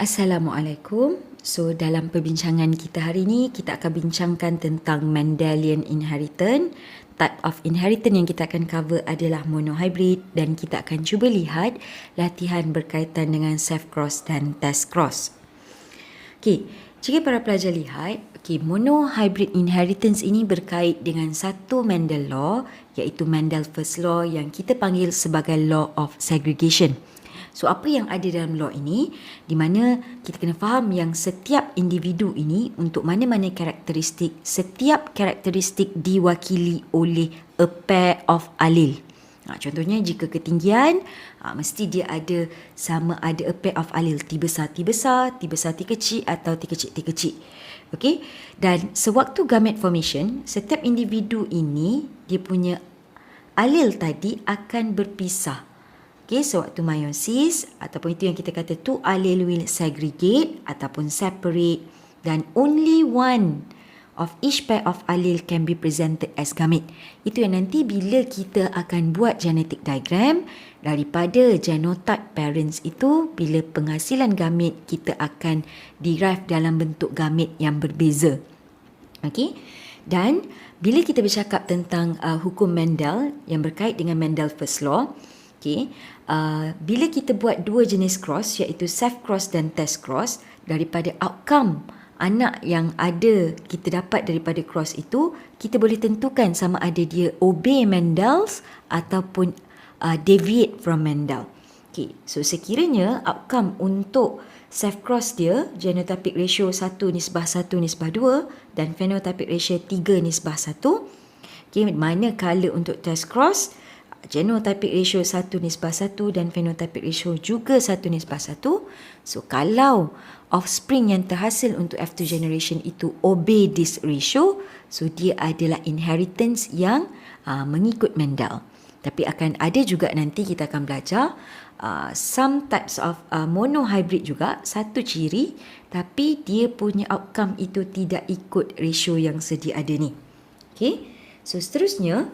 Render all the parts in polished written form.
Assalamualaikum. So, dalam perbincangan kita hari ini, kita akan bincangkan tentang Mendelian inheritance. Type of inheritance yang kita akan cover adalah monohybrid dan kita akan cuba lihat latihan berkaitan dengan self-cross dan test cross. Okey, jika para pelajar lihat, monohybrid inheritance ini berkait dengan satu Mendel law, iaitu Mendel first law yang kita panggil sebagai law of segregation. So, apa yang ada dalam law ini, di mana kita kena faham yang setiap individu ini untuk mana-mana karakteristik, setiap karakteristik diwakili oleh a pair of allele. Contohnya jika ketinggian, mesti dia ada a pair of allele, T besar, T besar, T besar, T kecil atau T kecil, T kecil. Okay? Dan sewaktu gamete formation, setiap individu ini, dia punya allele tadi akan berpisah. Okay, sewaktu meiosis ataupun itu yang kita kata two allele will segregate ataupun separate dan only one of each pair of allele can be presented as gamete. Itu yang nanti bila kita akan buat genetic diagram daripada genotype parents itu, bila penghasilan gamete kita akan derive dalam bentuk gamete yang berbeza. Okay? Dan bila kita bercakap tentang hukum Mendel yang berkait dengan Mendel first law, okay, bila kita buat dua jenis cross iaitu self-cross dan test cross, daripada outcome anak yang ada kita dapat daripada cross itu, kita boleh tentukan sama ada dia obey Mendel ataupun deviate from Mendel. Okay, so sekiranya outcome untuk self-cross dia genotypic ratio 1:1:2 dan phenotypic ratio 3:1, okay, manakala untuk test cross genotypic ratio 1:1 dan phenotypic ratio juga 1:1. So, kalau offspring yang terhasil untuk F2 generation itu obey this ratio, so dia adalah inheritance yang mengikut Mendel. Tapi akan ada juga nanti kita akan belajar some types of monohybrid juga, satu ciri tapi dia punya outcome itu tidak ikut ratio yang sedia ada ni. Okay? So, seterusnya,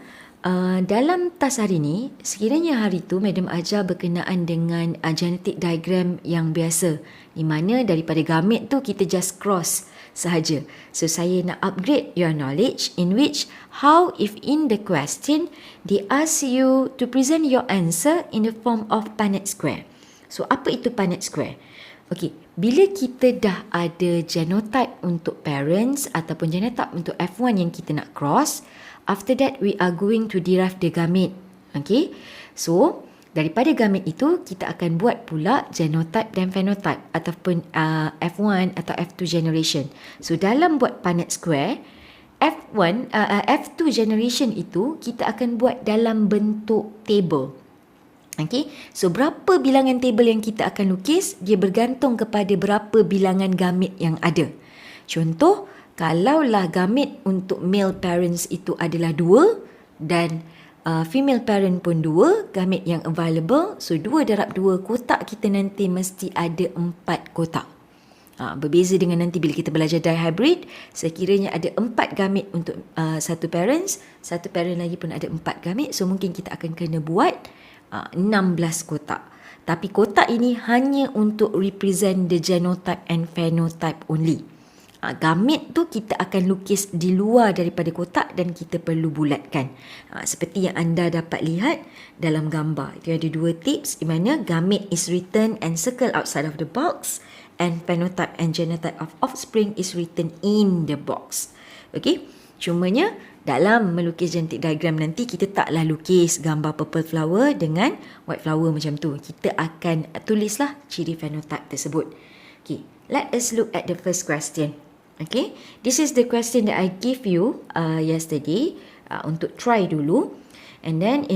dalam task hari ini, sekiranya hari itu Madam ajar berkenaan dengan genetic diagram yang biasa, di mana daripada gamete tu kita just cross sahaja. So, saya nak upgrade your knowledge in which how if in the question they ask you to present your answer in the form of Punnett square. So, apa itu Punnett square? Okey, bila kita dah ada genotype untuk parents ataupun genotype untuk F1 yang kita nak cross, after that, we are going to derive the gamete. Okay. So, daripada gamete itu, kita akan buat pula genotype dan phenotype ataupun F1 atau F2 generation. So, dalam buat Punnett square, F2 generation itu, kita akan buat dalam bentuk table. Okay. So, berapa bilangan table yang kita akan lukis, dia bergantung kepada berapa bilangan gamete yang ada. Contoh, kalaulah gamete untuk male parents itu adalah 2 dan female parent pun 2, gamete yang available, so 2 darab 2, kotak kita nanti mesti ada 4 kotak. Berbeza dengan nanti bila kita belajar dihybrid, sekiranya ada 4 gamete untuk satu parent lagi pun ada 4 gamete, so mungkin kita akan kena buat 16 kotak. Tapi kotak ini hanya untuk represent the genotype and phenotype only. Gamete tu kita akan lukis di luar daripada kotak dan kita perlu bulatkan. Seperti yang anda dapat lihat dalam gambar. Itu ada 2 tips di mana gamete is written and circle outside of the box and phenotype and genotype of offspring is written in the box. Okey, cumanya dalam melukis genetic diagram nanti kita taklah lukis gambar purple flower dengan white flower macam tu. Kita akan tulislah ciri phenotype tersebut. Okay, let us look at the first question. Okay, this is the question that I give you yesterday untuk try dulu. And then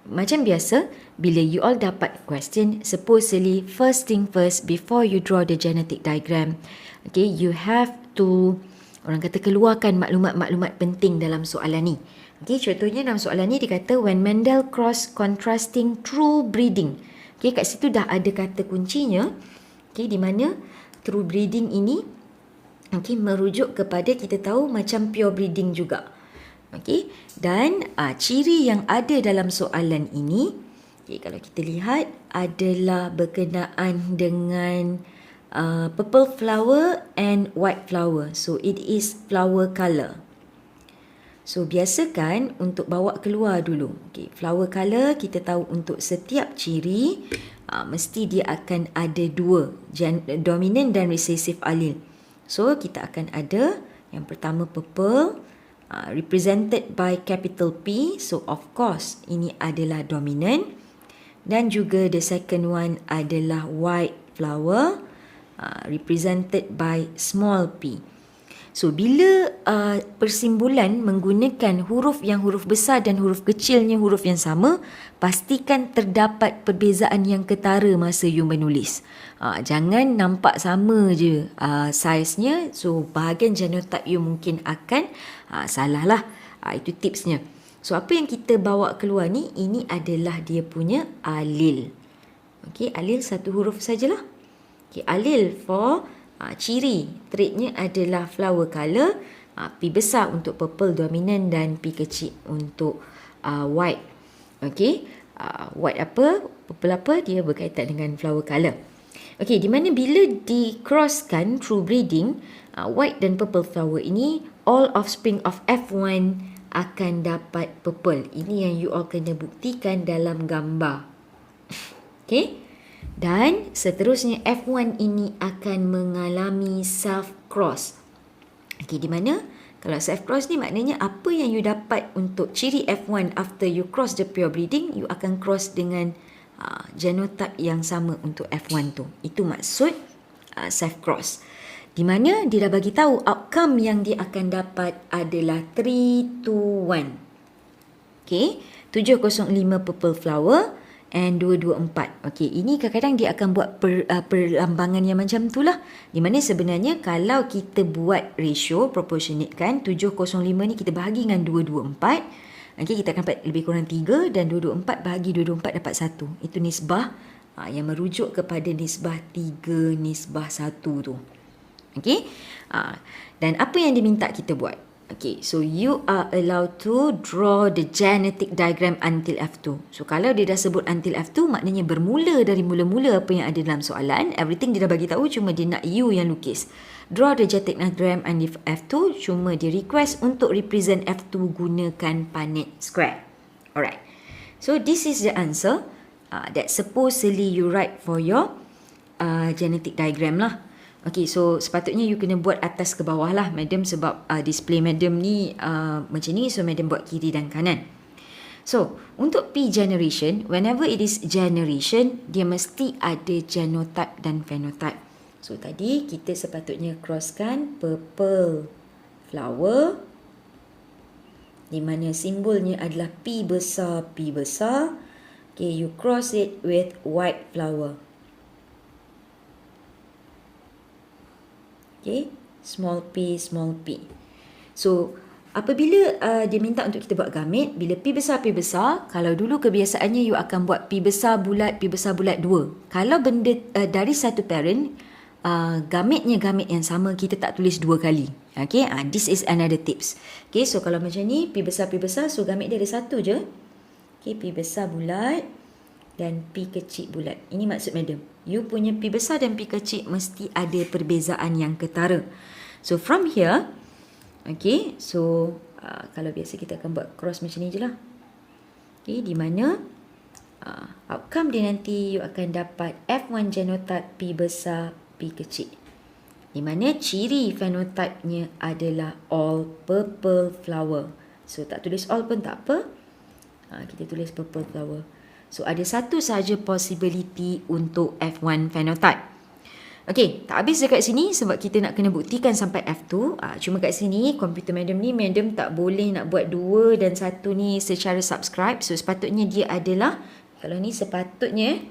macam biasa, bila you all dapat question, supposedly first thing first, before you draw the genetic diagram, okay, you have to, orang kata, keluarkan maklumat-maklumat penting dalam soalan ni. Okay, contohnya dalam soalan ni dia kata when Mendel cross contrasting true breeding. Okay, kat situ dah ada kata kuncinya. Okay, di mana true breeding ini, okay, merujuk kepada kita tahu macam pure breeding juga. Okay, dan ciri yang ada dalam soalan ini, okay, kalau kita lihat adalah berkenaan dengan purple flower and white flower. So it is flower colour. So biasakan untuk bawa keluar dulu. Okay, flower colour kita tahu untuk setiap ciri mesti dia akan ada dua, dominant dan recessive allele. So kita akan ada yang pertama purple, represented by capital P. So of course ini adalah dominant. Dan juga the second one adalah white flower, represented by small p. So bila persimbolan menggunakan huruf besar dan huruf kecilnya huruf yang sama, pastikan terdapat perbezaan yang ketara masa you menulis. Jangan nampak sama je saiznya. So bahagian genotype you mungkin akan salah lah. Itu tipsnya. So apa yang kita bawa keluar ni, ini adalah dia punya alil. Okay, alil satu huruf sajalah. Okay, alil for ciri, traitnya adalah flower colour, P besar untuk purple dominant dan P kecil untuk white. Okay, white apa, purple apa, dia berkaitan dengan flower colour. Okay, di mana bila di-crosskan through breeding, white dan purple flower ini, all offspring of F1 akan dapat purple. Ini yang you all kena buktikan dalam gambar. Okay. Dan seterusnya F1 ini akan mengalami self-cross. Okay, di mana? Kalau self-cross ni maknanya apa yang you dapat untuk ciri F1 after you cross the pure breeding, you akan cross dengan genotype yang sama untuk F1 tu. Itu maksud self-cross. Di mana dia dah bagi tahu outcome yang dia akan dapat adalah 3, 2, 1. Okay, 705 purple flower and 224. Okay, ini kadang-kadang dia akan buat perlambangan yang macam tu lah. Di mana sebenarnya kalau kita buat ratio, proportionate kan, 705 ni kita bahagi dengan 224. Okay, kita akan dapat lebih kurang 3 dan 224 bahagi 224 dapat 1. Itu nisbah yang merujuk kepada nisbah 3, nisbah 1 tu. Okay, dan apa yang diminta kita buat? Okay, so you are allowed to draw the genetic diagram until F2. So kalau dia dah sebut until F2, maknanya bermula dari mula-mula apa yang ada dalam soalan. Everything dia dah bagi tahu, cuma dia nak you yang lukis. Draw the genetic diagram until F2, cuma dia request untuk represent F2 gunakan Punnett square. Alright, so this is the answer that supposedly you write for your genetic diagram lah. Okay, so sepatutnya you kena buat atas ke bawah lah, madam, sebab display madam ni macam ni, so madam buat kiri dan kanan. So, untuk P generation, whenever it is generation, dia mesti ada genotype dan phenotype. So, tadi kita sepatutnya crosskan purple flower, di mana simbolnya adalah P besar, P besar. Okay, you cross it with white flower. Okay, small p, small p. So, apabila dia minta untuk kita buat gamit, bila P besar, kalau dulu kebiasaannya you akan buat P besar bulat 2. Kalau benda dari satu parent, gamitnya gamit yang sama, kita tak tulis 2 kali. Okay, this is another tips. Okay, so kalau macam ni, P besar, so gamit dia ada satu je. Okay, P besar bulat dan P kecil bulat. Ini maksud madam. You punya P besar dan P kecil mesti ada perbezaan yang ketara. So from here, okay, so kalau biasa kita akan buat cross macam ni je lah. Okay, di mana outcome dia nanti you akan dapat F1 genotype P besar, P kecil. Di mana ciri phenotype-nya adalah all purple flower. So tak tulis all pun tak apa. Kita tulis purple flower. So, ada satu sahaja possibility untuk F1 phenotype. Okay, tak habis dekat sini sebab kita nak kena buktikan sampai F2. Cuma kat sini, komputer madam ni, madam tak boleh nak buat 2 dan 1 ni secara subscribe. So, sepatutnya dia adalah, kalau ni sepatutnya,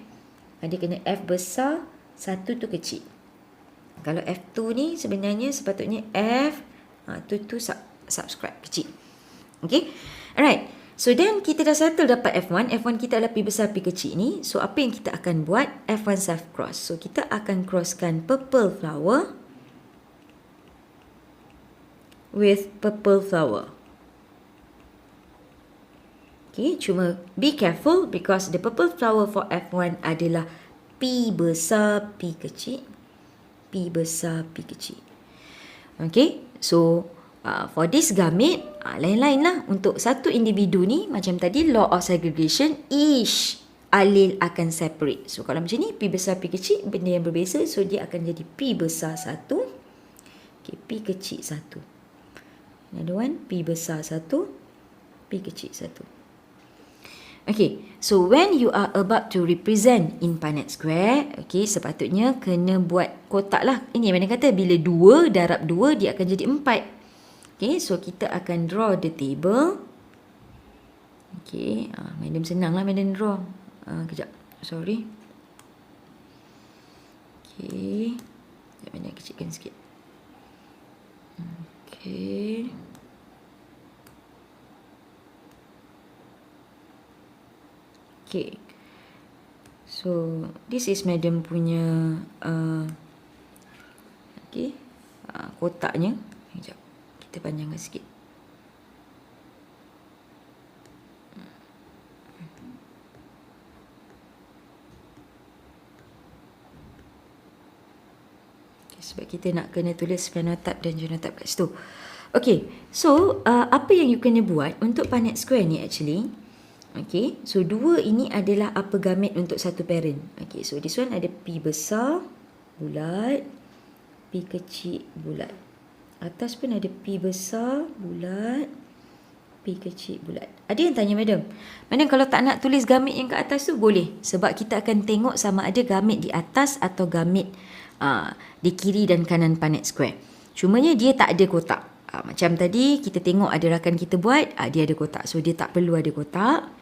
ada kena F besar, 1 tu kecil. Kalau F2 ni sebenarnya sepatutnya F, tu subscribe kecil. Okay, alright. So then kita dah settle dapat F1. F1 kita adalah P besar, P kecil ni. So apa yang kita akan buat? F1 self cross. So kita akan crosskan purple flower with purple flower. Okay, cuma be careful because the purple flower for F1 adalah P besar, P kecil. P besar, P kecil. Okay, so for this gamete, lain-lain lah. Untuk satu individu ni, macam tadi law of segregation, each alel akan separate. So kalau macam ni, P besar, P kecil, benda yang berbeza. So dia akan jadi P besar 1, okay, P kecil 1. Another one, P besar 1, P kecil 1. Okay, so when you are about to represent in Punnett square, okay, sepatutnya kena buat kotak lah. Ini mana kata bila 2 darab 2 dia akan jadi 4. Okay, so kita akan draw the table. Okay, madam senang lah madam draw. Kejap, sorry. Okay, sekejap madam kecilkan sikit. Okay. Okay, so this is madam punya okay, kotaknya. Sekejap, kita panjangkan sikit. Okay, sebab kita nak kena tulis phenotype dan genotype kat situ. Okay, so apa yang you kena buat untuk Punnett square ni actually? Okay, so 2 ini adalah apa gamete untuk satu parent. Okay, so this one ada P besar, bulat, P kecil, bulat. Atas pun ada P besar, bulat, P kecil, bulat. Ada yang tanya madam, kalau tak nak tulis gamete yang kat atas tu boleh. Sebab kita akan tengok sama ada gamete di atas atau gamete di kiri dan kanan Punnett square. Cumanya dia tak ada kotak. Macam tadi kita tengok ada rakan kita buat, dia ada kotak. So dia tak perlu ada kotak.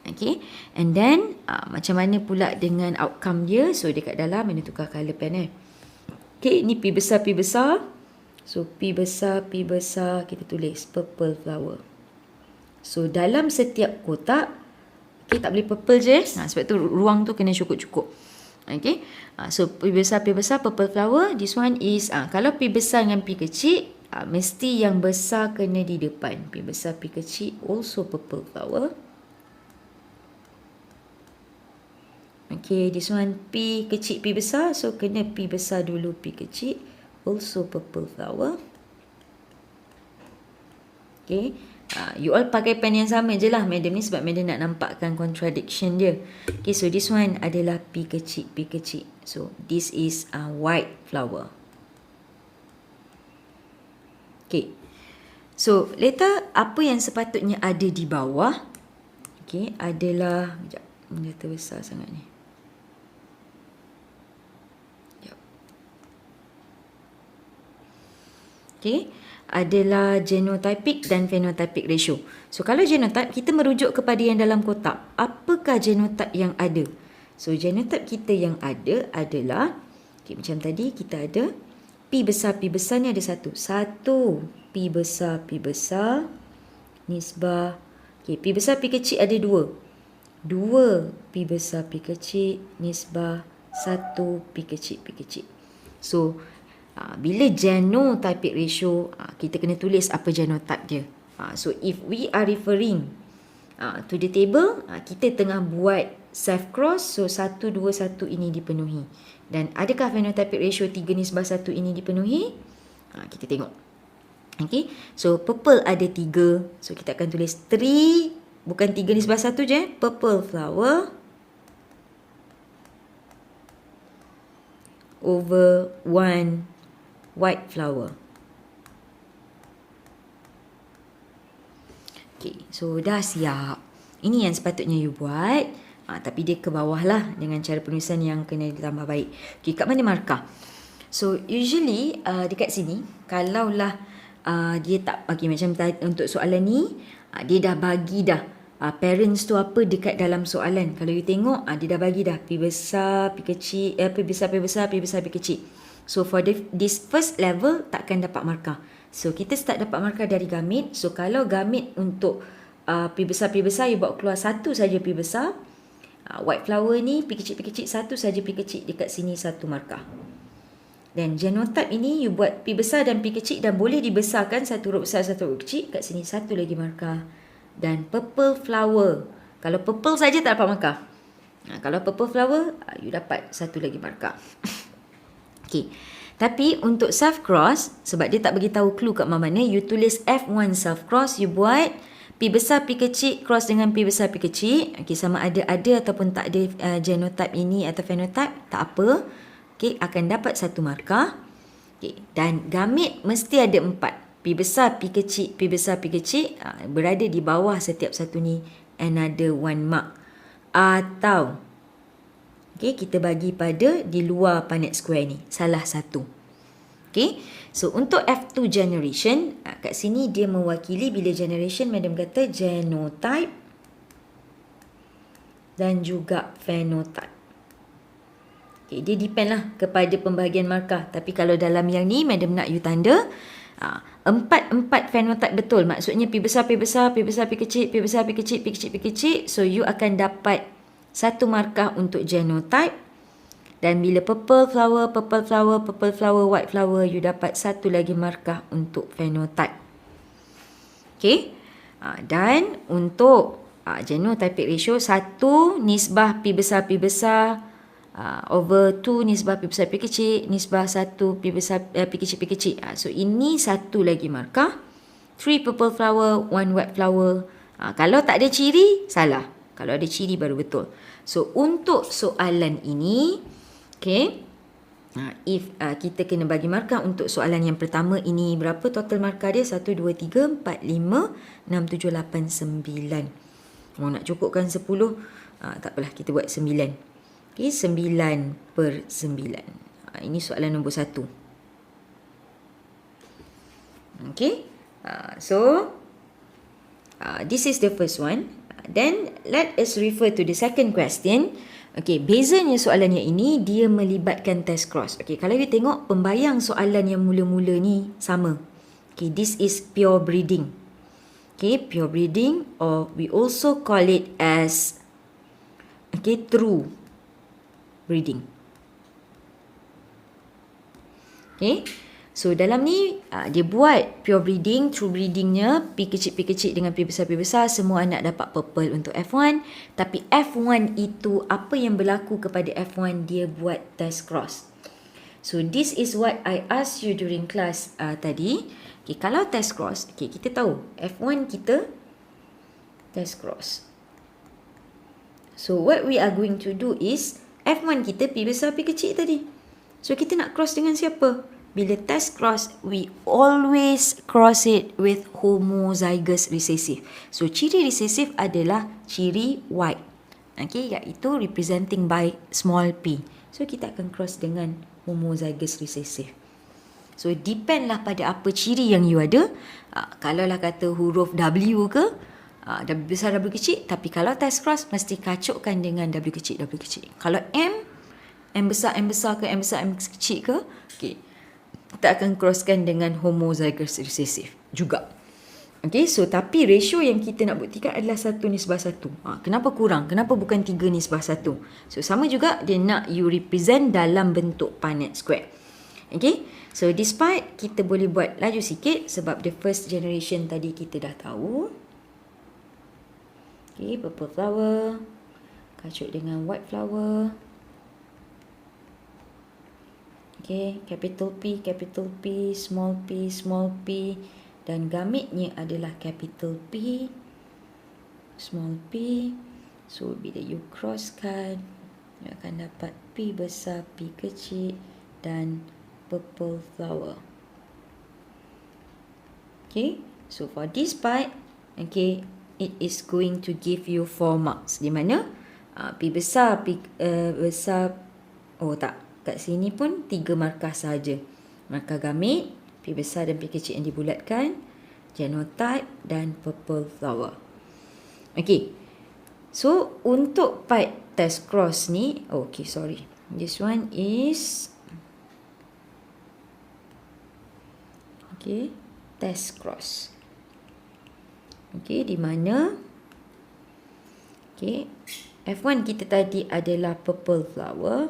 Okay, and then macam mana pula dengan outcome dia? So dekat dalam mana tukar colour pen Okay, ni P besar, P besar. So P besar, P besar, kita tulis purple flower. So dalam setiap kotak, okay, tak boleh purple je. Sebab tu ruang tu kena cukup-cukup. Okay, so P besar, purple flower. This one is, kalau P besar dengan P kecil, mesti yang besar kena di depan. P besar, P kecil, also purple flower. Okay, this one P kecil, P besar. So, kena P besar dulu, P kecil. Also purple flower. Okay. You all pakai pen yang sama je lah madam ni. Sebab madam nak nampakkan contradiction dia. Okay, so this one adalah P kecil, P kecil. So, this is white flower. Okay. So, later apa yang sepatutnya ada di bawah. Okay, adalah... Sekejap, dia terbesar sangat ni. Okay, adalah genotypic dan phenotypic ratio. So, kalau genotype, kita merujuk kepada yang dalam kotak. Apakah genotype yang ada? So, genotype kita yang ada adalah, okay, macam tadi kita ada P besar ni ada satu. Satu P besar, nisbah. Okay, P besar, P kecil ada 2. 2 P besar, P kecil, nisbah 1 P kecil, P kecil. So, bila genotypic ratio, kita kena tulis apa genotype dia. So, if we are referring to the table, kita tengah buat self cross, so 1, 2, 1 ini dipenuhi. Dan adakah phenotypic ratio 3 nisbah 1 ini dipenuhi? Kita tengok. Okay, so purple ada 3. So, kita akan tulis 3, bukan 3 nisbah 1 je. Purple flower over 1 white flower. Okay, so dah siap. Ini yang sepatutnya you buat. Tapi dia ke bawah lah dengan cara penulisan yang kena ditambah baik. Okay, kat mana markah? So, usually dekat sini, kalaulah dia tak bagi macam untuk soalan ni, dia dah bagi dah parents tu apa dekat dalam soalan. Kalau you tengok, dia dah bagi dah P besar, P kecil, P besar, P besar, P besar, P kecil. So, for this first level, takkan dapat markah. So, kita start dapat markah dari gamete. So, kalau gamete untuk P besar, you bawa keluar satu saja P besar. White flower ni, P kecil, satu saja P kecil. Dekat sini, satu markah. Dan genotype ini, you buat P besar dan P kecil dan boleh dibesarkan satu huruf besar, satu huruf kecil. Kat sini, satu lagi markah. Dan purple flower. Kalau purple saja tak dapat markah. Kalau purple flower, you dapat satu lagi markah. Okay. Tapi untuk self cross, sebab dia tak bagi tahu clue kat mana, you tulis F1 self cross, you buat P besar P kecil cross dengan P besar P kecil. Okey, sama ada ataupun tak ada genotype ini atau phenotype, tak apa. Okey, akan dapat 1 markah. Okey, dan gamit mesti ada 4. P besar P kecil, P besar P kecil berada di bawah setiap satu ni, another 1 mark. Atau okay, kita bagi pada di luar Punnett square ni, salah satu. Okay, so untuk F2 generation, kat sini dia mewakili bila generation, madam kata genotype dan juga phenotype. Okay, dia depend lah kepada pembahagian markah. Tapi kalau dalam yang ni, madam nak you tanda, 4 phenotype betul. Maksudnya P besar, P besar, P besar, P kecil, P besar, P kecil, P kecil, P kecil. So, you akan dapat 1 markah untuk genotype. Dan bila purple flower, purple flower, purple flower, white flower, you dapat 1 lagi markah untuk phenotype. Okay. Dan untuk genotypic ratio, 1 nisbah P besar, P besar, over 2 nisbah P besar P kecil, nisbah 1 P besar P kecil P kecil. So ini 1 lagi markah. 3 purple flower, 1 white flower. Kalau tak ada ciri, salah. Kalau ada ciri baru betul. So untuk soalan ini, okay, if kita kena bagi markah untuk soalan yang pertama ini, berapa total markah dia? 1, 2, 3, 4, 5, 6, 7, 8, 9. Mau nak cukupkan 10, tak apalah, kita buat 9. Okay, 9/9. Ini soalan nombor 1. Okay. So, this is the first one. Then, let us refer to the second question. Okay, bezanya soalan yang ini, dia melibatkan test cross. Okay, kalau you tengok pembayang soalan yang mula-mula ni sama. Okay, this is pure breeding. Okay, pure breeding, or we also call it as, okay, true breeding. Okay. So dalam ni dia buat pure breeding, true breedingnya P kecil dengan P besar semua anak dapat purple untuk F1. Tapi F1 itu apa yang berlaku kepada F1, dia buat test cross. So this is what I asked you during class tadi. Okay, kalau test cross, okay, kita tahu F1 kita test cross. So what we are going to do is F1 kita P besar P kecil tadi. So kita nak cross dengan siapa? Bila test cross, we always cross it with homozygous recessive. So ciri recessive adalah ciri white. Okay, iaitu representing by small p. So kita akan cross dengan homozygous recessive. So depend lah pada apa ciri yang you ada. Kalau lah kata huruf W ke, W besar W kecil, tapi kalau test cross mesti kacukkan dengan W kecil W kecil. Kalau M besar ke, M besar M kecil ke, okay, kita akan crosskan dengan homozygous recessive juga. Okay, so tapi ratio yang kita nak buktikan adalah 1:1. Kenapa kurang? Kenapa bukan 3:1? So sama juga dia nak you represent dalam bentuk Punnett square. Okay, so despite kita boleh buat laju sikit sebab the first generation tadi kita dah tahu. Okay, purple flower, kacuk dengan white flower. Okay, capital P, small p, dan gamitnya adalah capital P, small p. So, bila you crosskan, you akan dapat P besar, P kecil, dan purple flower. Okay, so for this part, okay, it is going to give you 4 marks. Di mana P besar, P besar, oh tak, kat sini pun 3 markah saja. Markah gamit, P besar dan P kecil yang dibulatkan, genotype dan purple flower. Okay, so untuk part test cross ni, okay, sorry, this one is, okay, test cross. Okay, di mana, okay, F1 kita tadi adalah purple flower,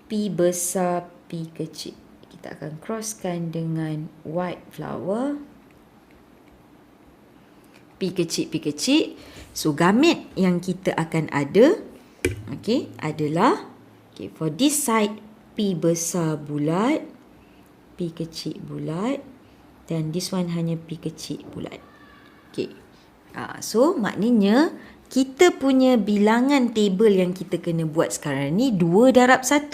P besar, P kecil. Kita akan crosskan dengan white flower, P kecil. So, gamit yang kita akan ada, okay, adalah, Okay, for this side, P besar bulat, P kecil bulat, dan this one hanya P kecil bulat. Okay. So, maknanya kita punya bilangan table yang kita kena buat sekarang ni 2 darab 1.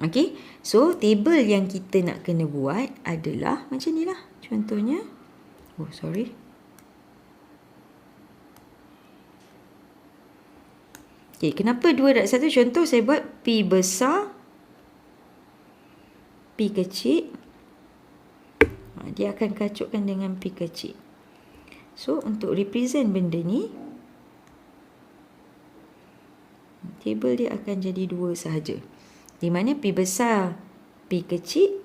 Okay. So, table yang kita nak kena buat adalah macam ni lah. Contohnya. Oh, sorry. Okay, kenapa 2 darab 1? Contoh saya buat P besar, P kecil. Dia akan kacukkan dengan P kecil. So, untuk represent benda ni, table dia akan jadi 2 sahaja. Di mana P besar, P kecil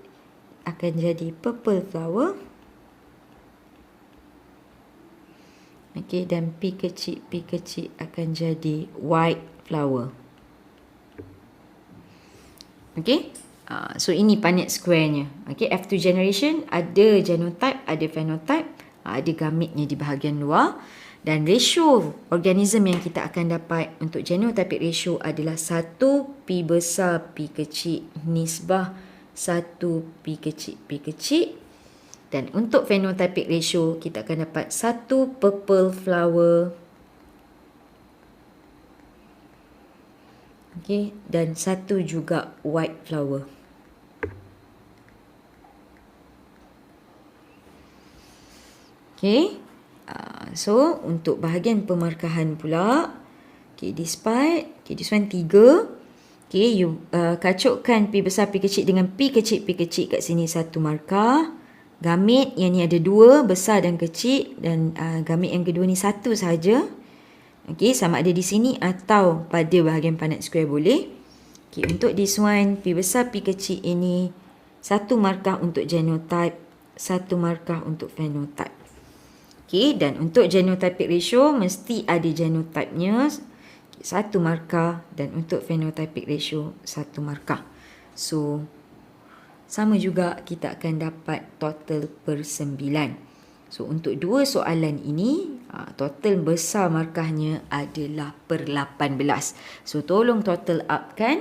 akan jadi purple flower. Okay, dan P kecil akan jadi white flower. Okay. So, ini Punnett square-nya. Okay, F2 generation ada genotype, ada phenotype, ada gametnya di bahagian luar. Dan ratio organism yang kita akan dapat untuk genotypic ratio adalah 1 P besar P kecil nisbah 1 P kecil. Dan untuk phenotypic ratio kita akan dapat 1 purple flower. Okay, dan 1 juga white flower. Okay. So, untuk bahagian pemarkahan pula. Okay, this part. Okay, this one 3. Okay, you kacukkan P besar P kecil dengan P kecil kat sini 1 markah. Gamit yang ni ada 2, besar dan kecil. Dan gamit yang kedua ni 1 sahaja. Okay, sama ada di sini atau pada bahagian Punnett square boleh. Okay, untuk this one, P besar P kecil ini 1 markah untuk genotype, 1 markah untuk phenotype. Okay, dan untuk genotypic ratio mesti ada genotype-nya 1 markah dan untuk phenotypic ratio 1 markah. So, sama juga kita akan dapat total per 9. So, untuk 2 soalan ini, total besar markahnya adalah per 18. So, tolong total up kan.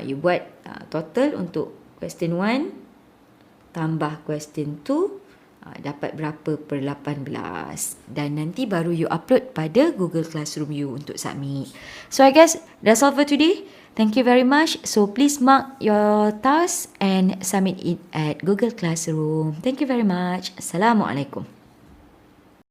You buat total untuk question 1 tambah question 2. Dapat berapa per 18. Dan nanti baru you upload pada Google Classroom you untuk submit. So I guess that's all for today. Thank you very much. So please mark your task and submit it at Google Classroom. Thank you very much. Assalamualaikum.